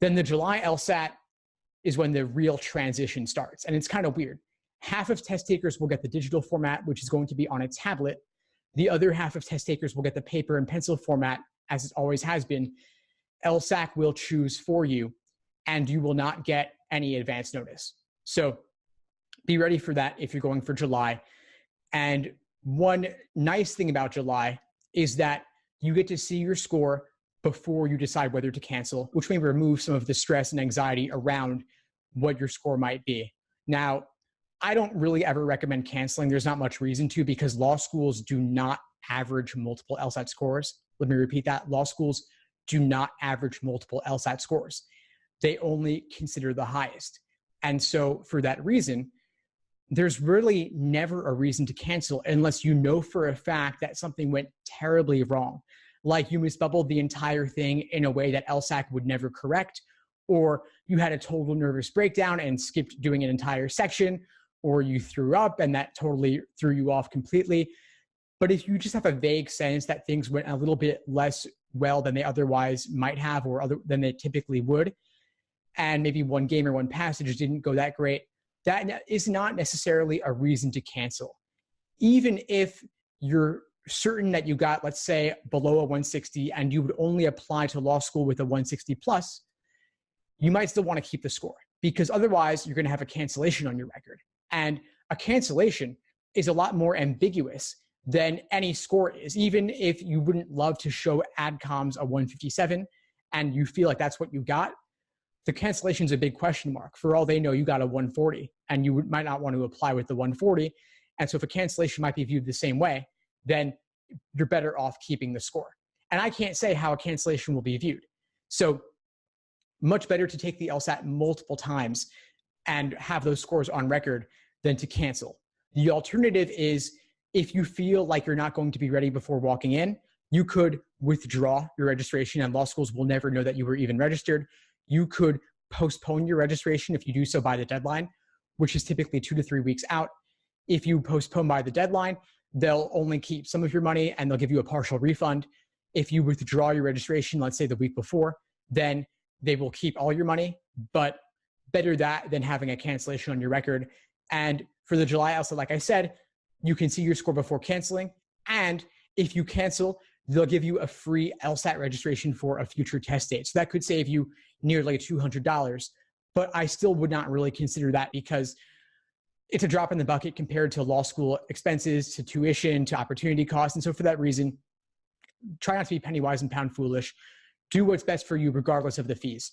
Then the July LSAT is when the real transition starts. And it's kind of weird. Half of test takers will get the digital format, which is going to be on a tablet. The other half of test takers will get the paper and pencil format, as it always has been. LSAC will choose for you, and you will not get any advance notice. So be ready for that if you're going for July. And one nice thing about July is that you get to see your score before you decide whether to cancel, which may remove some of the stress and anxiety around what your score might be. Now, I don't really ever recommend canceling. There's not much reason to, because law schools do not average multiple LSAT scores. Let me repeat that. Law schools do not average multiple LSAT scores. They only consider the highest. And so for that reason, there's really never a reason to cancel unless you know for a fact that something went terribly wrong. Like you misbubbled the entire thing in a way that LSAC would never correct, or you had a total nervous breakdown and skipped doing an entire section, or you threw up and that totally threw you off completely. But if you just have a vague sense that things went a little bit less well than they otherwise might have, or than they typically would, and maybe one game or one passage didn't go that great, that is not necessarily a reason to cancel. Even if you're certain that you got, let's say, below a 160 and you would only apply to law school with a 160 plus, you might still want to keep the score, because otherwise you're going to have a cancellation on your record. And a cancellation is a lot more ambiguous than any score is. Even if you wouldn't love to show adcoms a 157 and you feel like that's what you got, the cancellation is a big question mark. For all they know, you got a 140 and you might not want to apply with the 140. And so if a cancellation might be viewed the same way, then you're better off keeping the score. And I can't say how a cancellation will be viewed. So much better to take the LSAT multiple times and have those scores on record than to cancel. The alternative is, if you feel like you're not going to be ready before walking in, you could withdraw your registration, and law schools will never know that you were even registered. You could postpone your registration if you do so by the deadline, which is typically 2 to 3 weeks out. If you postpone by the deadline, they'll only keep some of your money and they'll give you a partial refund. If you withdraw your registration, let's say the week before, then they will keep all your money, but better that than having a cancellation on your record. And for the July LSAT, like I said, you can see your score before canceling. And if you cancel, they'll give you a free LSAT registration for a future test date. So that could save you nearly $200, but I still would not really consider that, because it's a drop in the bucket compared to law school expenses, to tuition, to opportunity costs. And so for that reason, try not to be penny wise and pound foolish. Do what's best for you regardless of the fees.